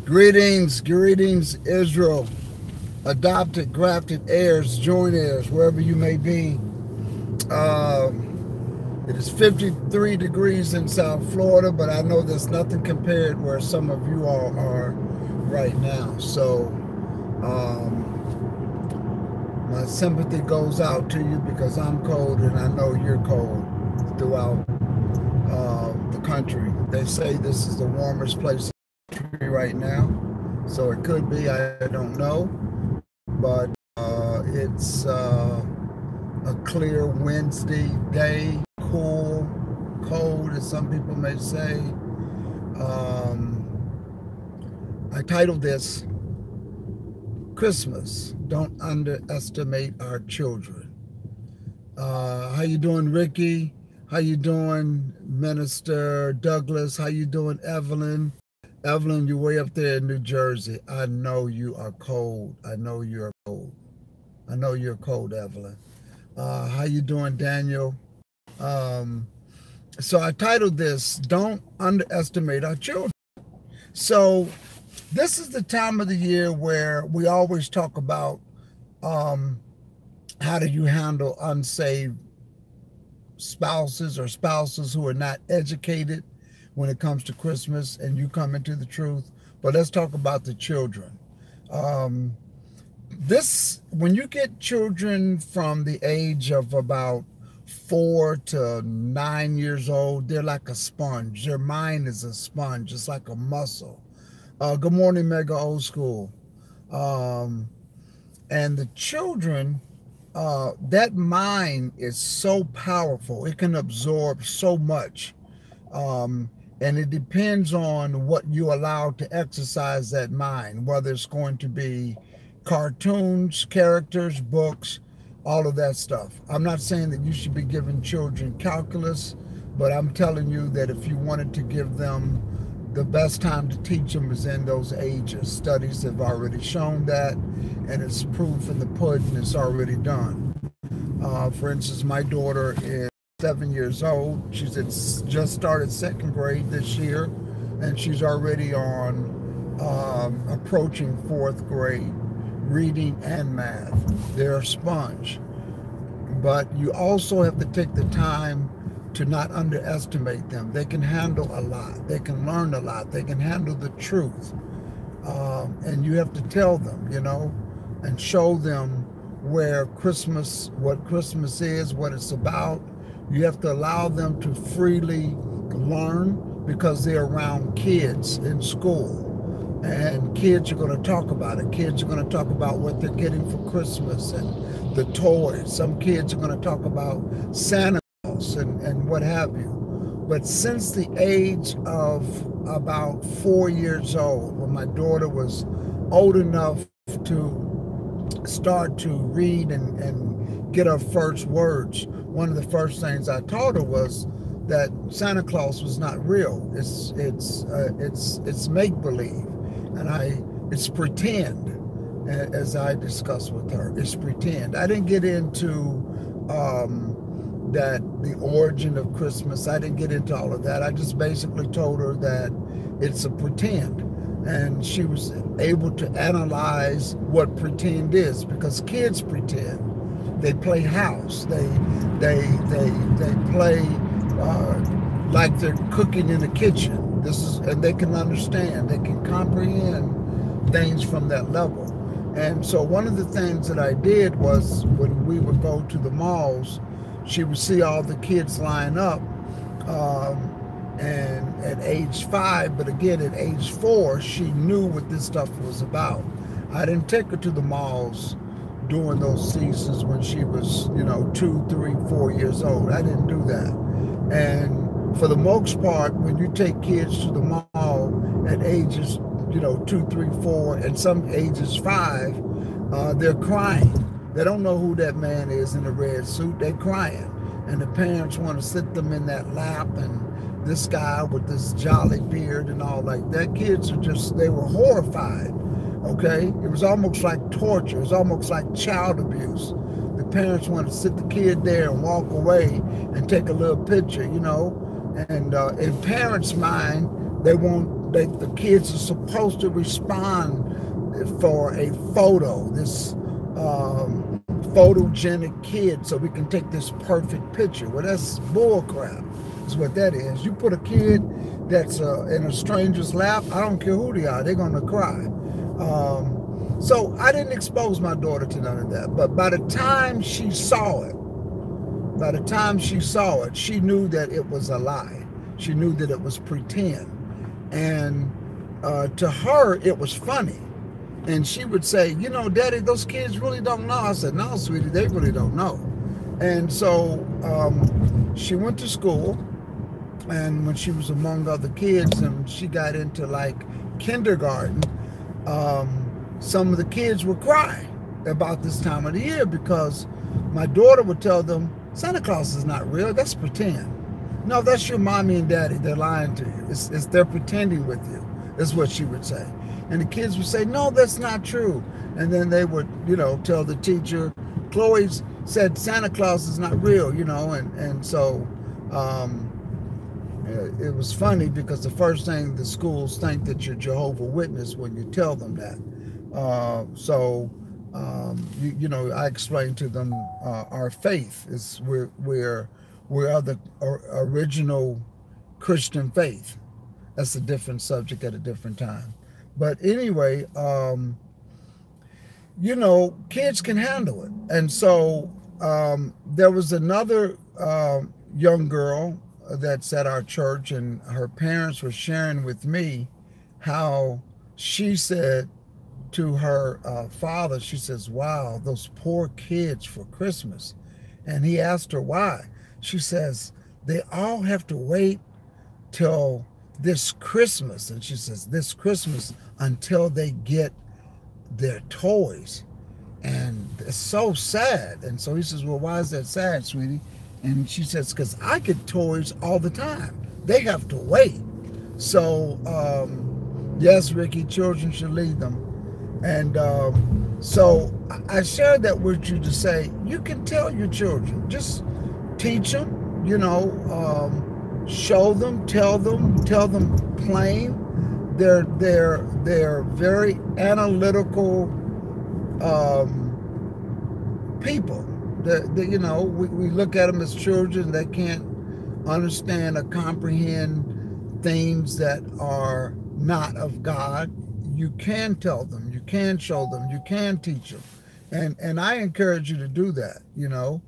Greetings, greetings, Israel. Adopted, grafted heirs, joint heirs, wherever you may be. It is 53 degrees in South Florida, but I know there's nothing compared where some of you all are right now. So my sympathy goes out to you because I'm cold and I know you're cold throughout the country. They say this is the warmest place right now, so it could be, I don't know, but it's a clear Wednesday day, cool, cold, as some people may say. I titled this Christmas, Don't Underestimate Our Children. How you doing, Ricky? How you doing, Minister Douglas? How you doing, Evelyn? Evelyn, you're way up there in New Jersey. I know you are cold. I know you're cold. I know you're cold, Evelyn. How you doing, Daniel? So I titled this, Don't Underestimate Our Children. So this is the time of the year where we always talk about how do you handle unsaved spouses or spouses who are not educated when it comes to Christmas, and you come into the truth. But let's talk about the children. When you get children from the age of about 4 to 9 years old, they're like a sponge. Their mind is a sponge. It's like a muscle. Good morning, Mega Old School. And the children, that mind is so powerful. It can absorb so much. And it depends on what you allow to exercise that mind, whether it's going to be cartoons, characters, books, all of that stuff. I'm not saying that you should be giving children calculus, but I'm telling you that if you wanted to give them, the best time to teach them is in those ages. Studies have already shown that, and it's proof in the pudding. It's already done. For instance, my daughter is 7 years old. She's just started second grade this year, and she's already on approaching fourth grade, reading and math. They're a sponge. But you also have to take the time to not underestimate them. They can handle a lot. They can learn a lot. They can handle the truth. And you have to tell them, and show them what Christmas is, what it's about. You have to allow them to freely learn because they're around kids in school. And kids are going to talk about it. Kids are going to talk about what they're getting for Christmas and the toys. Some kids are going to talk about Santa Claus and what have you. But since the age of about 4 years old, when my daughter was old enough to start to read and get her first words, one of the first things I taught her was that Santa Claus was not real. It's make-believe, and it's pretend. As I discussed with her, it's pretend. I didn't get into the origin of Christmas. I didn't get into all of that. I just basically told her that it's a pretend, and she was able to analyze what pretend is, because kids pretend. They play house. They play like they're cooking in the kitchen. And they can understand. They can comprehend things from that level. And so one of the things that I did was, when we would go to the malls, she would see all the kids line up, and at age 5, but again at age 4, she knew what this stuff was about. I didn't take her to the malls during those seasons when she was, 2, 3, 4 years old. I didn't do that. And for the most part, when you take kids to the mall at ages, 2, 3, 4, and some ages 5, they're crying. They don't know who that man is in the red suit. They're crying. And the parents want to sit them in that lap, and this guy with this jolly beard and all like that. Kids they were horrified. Okay, it was almost like torture. It was almost like child abuse. The parents want to sit the kid there and walk away and take a little picture, And in parents' mind, they want the kids are supposed to respond for a photo, this photogenic kid, so we can take this perfect picture. Well, that's bull crap, is what that is. You put a kid that's in a stranger's lap, I don't care who they are, they're gonna cry. So I didn't expose my daughter to none of that. But by the time she saw it, she knew that it was a lie. She knew that it was pretend. And to her, it was funny. And she would say, you know, Daddy, those kids really don't know. I said, no, sweetie, they really don't know. And so she went to school, and when she was among other kids and she got into like kindergarten, some of the kids would cry about this time of the year because my daughter would tell them, Santa Claus is not real, that's pretend. No, that's your mommy and daddy, they're lying to you. It's they're pretending with you, is what she would say. And the kids would say, no, that's not true. And then they would, you know, tell the teacher, Chloe's said Santa Claus is not real, you know, and so it was funny because the first thing the schools think that you're Jehovah's Witness when you tell them that. You know, I explained to them our faith is we're the original Christian faith. That's a different subject at a different time. But anyway, you know, kids can handle it. And so there was another young girl that's at our church, and her parents were sharing with me how she said to her father, she says, wow, those poor kids for Christmas. And he asked her why. She says, they all have to wait till this Christmas. And she says, this Christmas until they get their toys. And it's so sad. And so he says, well, why is that sad, sweetie? And she says, because I get toys all the time. They have to wait. So, yes, Ricky, children should lead them. And so I shared that with you to say, you can tell your children, just teach them, you know, show them, tell them plain. They're very analytical people. You know, we look at them as children. They can't understand or comprehend things that are not of God. You can tell them, you can show them, you can teach them. And I encourage you to do that, you know,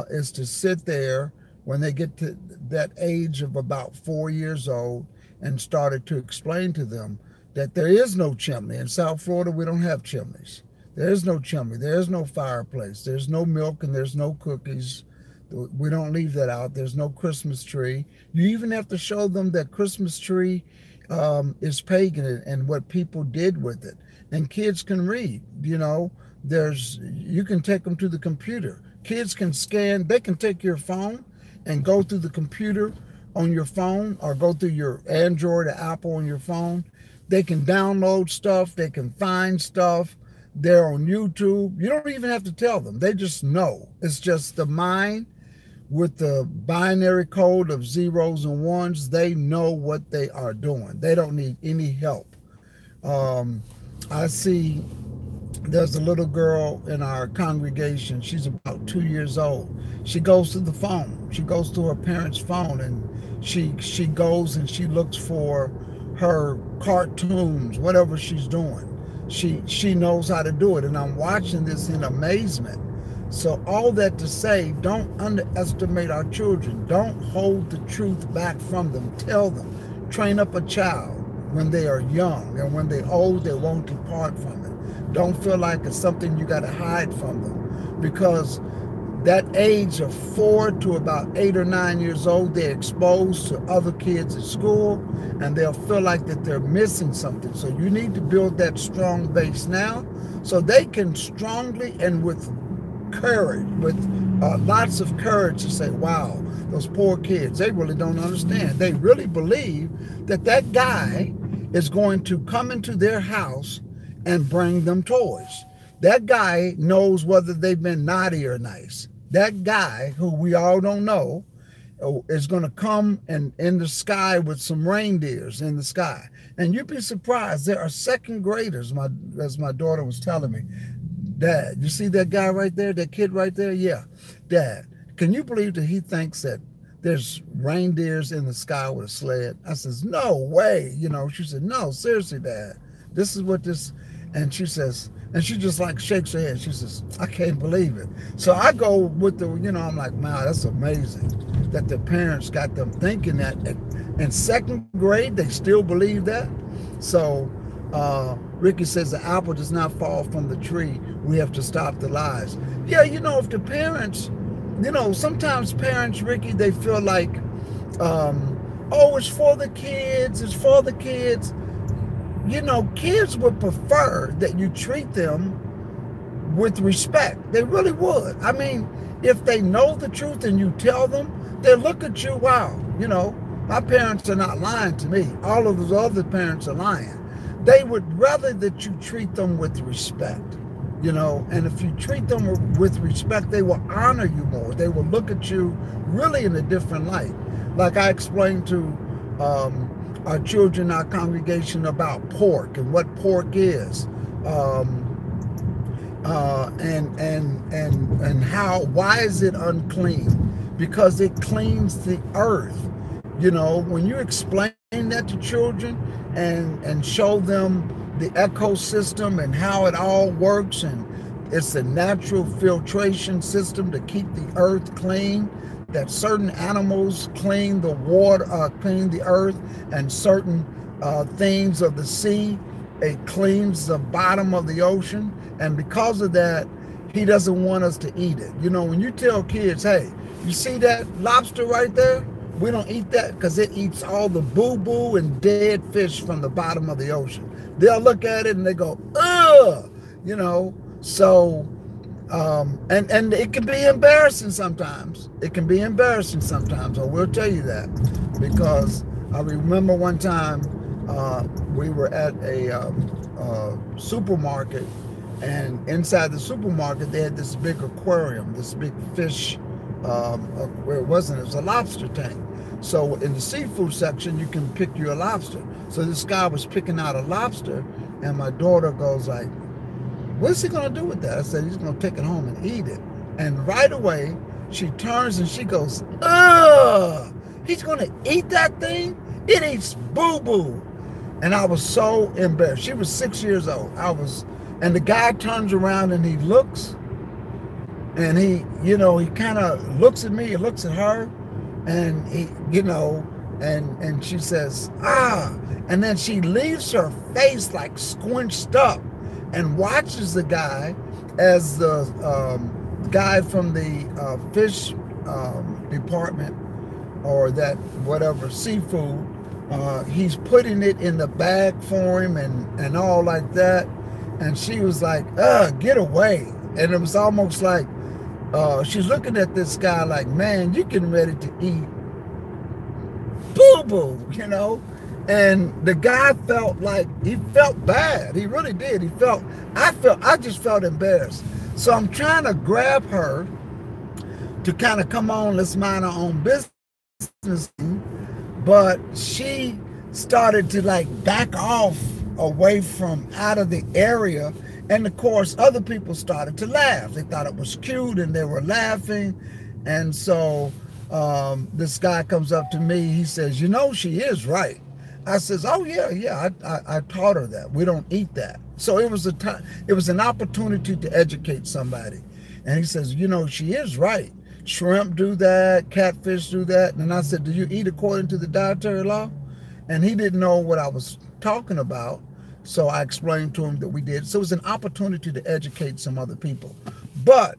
is to sit there when they get to that age of about 4 years old and started to explain to them that there is no chimney. In South Florida, we don't have chimneys. There is no chimney. There is no fireplace. There's no milk and there's no cookies. We don't leave that out. There's no Christmas tree. You even have to show them that Christmas tree is pagan and what people did with it. And kids can read, you know, you can take them to the computer. Kids can scan, they can take your phone and go through the computer on your phone or go through your Android or Apple on your phone. They can download stuff, they can find stuff. They're on YouTube. You don't even have to tell them. They just know. It's just the mind with the binary code of zeros and ones. They know what they are doing. They don't need any help. I see there's a little girl in our congregation. She's about 2 years old. She goes to the phone. She goes to her parents' phone, and she goes and she looks for her cartoons, whatever she's doing. She knows how to do it, and I'm watching this in amazement. So all that to say, don't underestimate our children. Don't hold the truth back from them. Tell them. Train up a child when they are young, and when they're old, they won't depart from it. Don't feel like it's something you got to hide from them, because that age of 4 to about 8 or 9 years old, they're exposed to other kids at school, and they'll feel like that they're missing something. So you need to build that strong base now so they can strongly and with courage, with lots of courage to say, wow, those poor kids, they really don't understand. They really believe that that guy is going to come into their house and bring them toys. That guy knows whether they've been naughty or nice. That guy, who we all don't know, is going to come and in the sky with some reindeers in the sky. And you'd be surprised. There are second graders, as my daughter was telling me. Dad, you see that guy right there, that kid right there? Yeah. Dad, can you believe that he thinks that there's reindeers in the sky with a sled? I says, no way. You know, she said, no, seriously, Dad. This is what this, and she says, and she just like shakes her head. She says, I can't believe it. So I go with the, you know, I'm like, wow, that's amazing that the parents got them thinking that. In second grade, they still believe that. So Ricky says the apple does not fall from the tree. We have to stop the lies. Yeah, you know, if the parents, you know, sometimes parents, Ricky, they feel like, oh, it's for the kids, it's for the kids. You know, kids would prefer that you treat them with respect. They really would. I mean, if they know the truth and you tell them, they look at you, wow, you know, my parents are not lying to me. All of those other parents are lying. They would rather that you treat them with respect, you know, and if you treat them with respect, they will honor you more. They will look at you really in a different light. Like I explained to our children, our congregation, about pork and what pork is, and how, why is it unclean? Because it cleans the earth. You know, when you explain that to children and show them the ecosystem and how it all works, and it's a natural filtration system to keep the earth clean, that certain animals clean the water, clean the earth, and certain things of the sea, it cleans the bottom of the ocean. And because of that, he doesn't want us to eat it. You know, when you tell kids, hey, you see that lobster right there? We don't eat that because it eats all the boo-boo and dead fish from the bottom of the ocean. They'll look at it and they go, ugh, you know. So, and it can be embarrassing sometimes. It can be embarrassing sometimes. I will tell you that, because I remember one time we were at a supermarket, and inside the supermarket they had this big aquarium, this big fish. Where it wasn't, it was a lobster tank. So in the seafood section, you can pick you a lobster. So this guy was picking out a lobster, and my daughter goes like, what's he gonna do with that? I said, he's gonna take it home and eat it. And right away, she turns and she goes, ugh, he's gonna eat that thing? It eats boo-boo. And I was so embarrassed. She was 6 years old. And the guy turns around and he looks, and he, you know, he kind of looks at me, he looks at her, and he, you know, and she says, ah, and then she leaves her face like squinched up and watches the guy as the guy from the fish department, or that whatever seafood, he's putting it in the bag for him and all like that. And she was like, get away. And it was almost like, she's looking at this guy like, man, you're getting ready to eat boo-boo, you know? And the guy felt like, he felt bad. He really did. I just felt embarrassed. So I'm trying to grab her to kind of come on, let's mind our own business. But she started to like back off away from out of the area. And of course, other people started to laugh. They thought it was cute and they were laughing. And so this guy comes up to me. He says, you know, she is right. I says, oh yeah, I taught her that. We don't eat that. So it was an opportunity to educate somebody. And he says, you know, she is right. Shrimp do that, catfish do that. And I said, do you eat according to the dietary law? And he didn't know what I was talking about. So I explained to him that we did. So it was an opportunity to educate some other people. But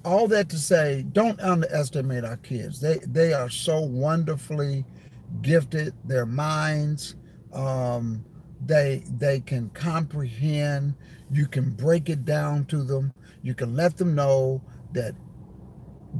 all that to say, don't underestimate our kids. They are so wonderfully gifted. Their minds, they can comprehend. You can break it down to them. You can let them know that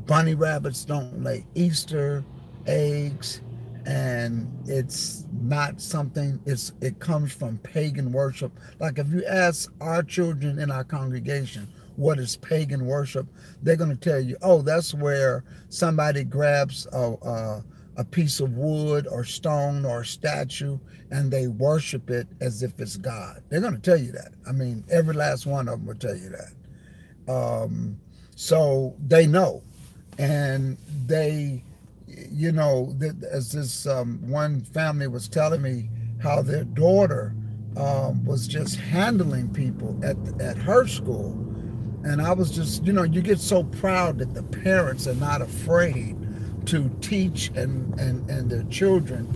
bunny rabbits don't lay Easter eggs, and it's not something, it comes from pagan worship. Like if you ask our children in our congregation, what is pagan worship, they're going to tell you, oh, that's where somebody grabs a piece of wood or stone or a statue and they worship it as if it's God. They're going to tell you that. I mean, every last one of them will tell you that. So they know. And they, as this one family was telling me how their daughter was just handling people at her school. And I was just, you get so proud that the parents are not afraid to teach and their children.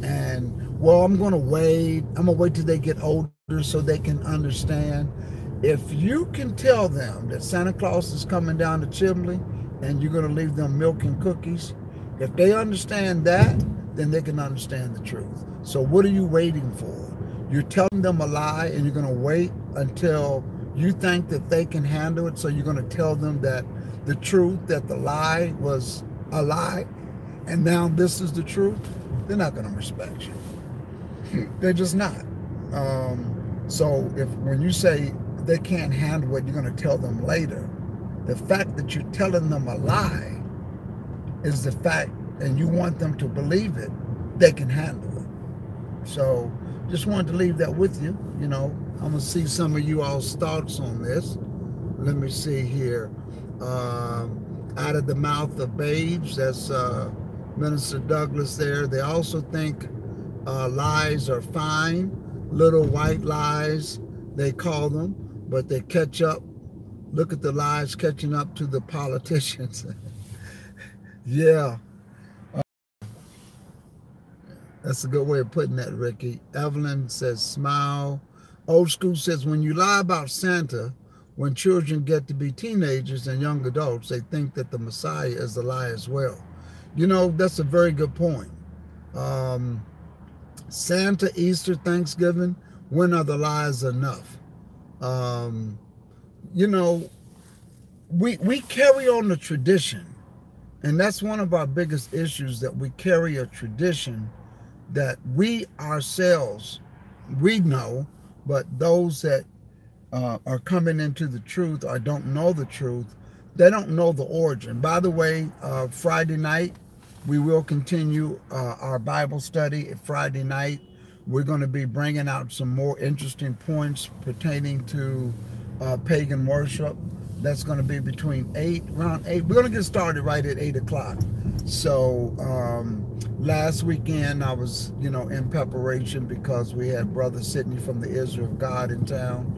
And, well, I'm going to wait till they get older so they can understand. If you can tell them that Santa Claus is coming down the chimney and you're going to leave them milk and cookies, if they understand that, then they can understand the truth. So what are you waiting for? You're telling them a lie and you're going to wait until you think that they can handle it. So you're going to tell them that the truth, that the lie was a lie, and now this is the truth. They're not going to respect you. They're just not. So when you say they can't handle it, you're going to tell them later. The fact that you're telling them a lie is the fact, and you want them to believe it, they can handle it. So just wanted to leave that with you. I'm going to see some of you all's thoughts on this. Let me see here. Out of the mouth of babes, that's Minister Douglas there. They also think lies are fine. Little white lies, they call them, but they catch up. Look at the lies catching up to the politicians. Yeah. That's a good way of putting that, Ricky. Evelyn says, smile. Old School says, when you lie about Santa, when children get to be teenagers and young adults, they think that the Messiah is a lie as well. That's a very good point. Santa, Easter, Thanksgiving, when are the lies enough? We carry on the tradition. And that's one of our biggest issues, that we carry a tradition that we ourselves, we know, but those that are coming into the truth or don't know the truth, they don't know the origin. By the way, Friday night, we will continue our Bible study. Friday night, we're going to be bringing out some more interesting points pertaining to pagan worship. That's going to be around 8. We're going to get started right at 8 o'clock. So last weekend I was, in preparation because we had Brother Sidney from the Israel of God in town.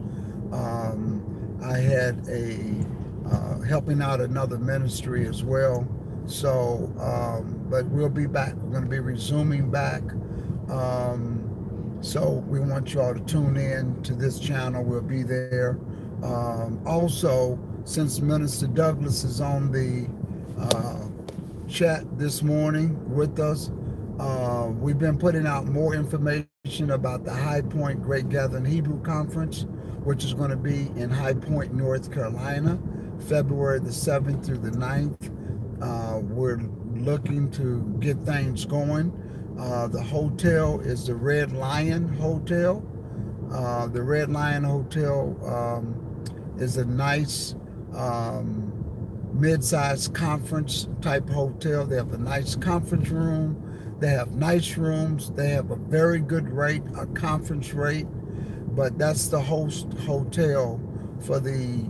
I had helping out another ministry as well. So, but we'll be back. We're going to be resuming back. So we want you all to tune in to this channel. We'll be there. Also, since Minister Douglas is on the chat this morning with us, we've been putting out more information about the High Point Great Gathering Hebrew Conference, which is going to be in High Point, North Carolina, February the 7th through the 9th. We're looking to get things going. The hotel is the Red Lion Hotel. The Red Lion Hotel is a nice mid-sized conference type hotel. They have a nice conference room. They have nice rooms. They have a very good rate, a conference rate, but that's the host hotel for the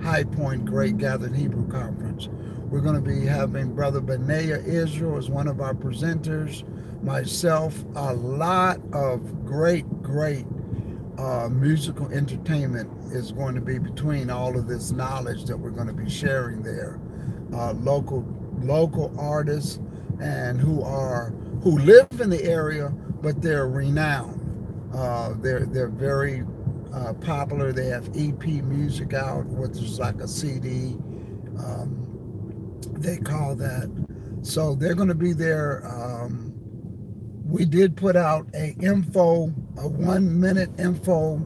High Point Great Gathering Hebrew Conference. We're going to be having Brother Benaiah Israel as one of our presenters, myself, a lot of great musical entertainment is going to be between all of this knowledge that we're going to be sharing there. Local artists and who live in the area, but they're renowned. They're very popular. They have EP music out, which is like a CD. They call that. So they're going to be there. We did put out a 1-minute info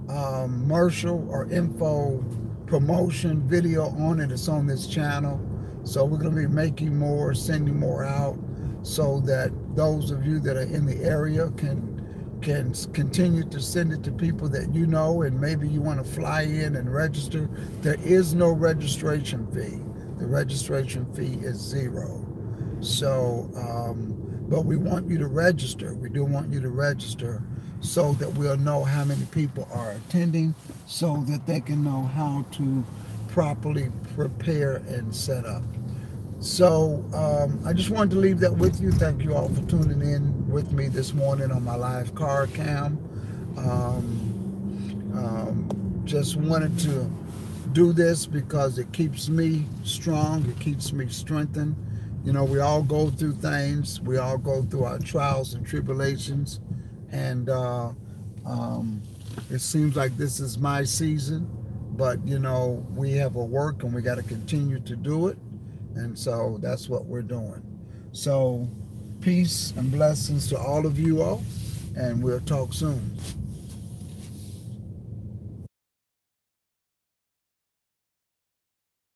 commercial or info promotion video on it. It's on this channel. So we're going to be making more, sending more out, so that those of you that are in the area can can continue to send it to people that you know, and maybe you want to fly in and register. There is no registration fee. The registration fee is zero. So, but we want you to register. We do want you to register so that we'll know how many people are attending, so that they can know how to properly prepare and set up. So I just wanted to leave that with you. Thank you all for tuning in with me this morning on my live car cam. Just wanted to do this because it keeps me strong. It keeps me strengthened. You know, we all go through things. We all go through our trials and tribulations. And it seems like this is my season. But, you know, we have a work and we got to continue to do it. And so that's what we're doing. So peace and blessings to all of you all. And we'll talk soon.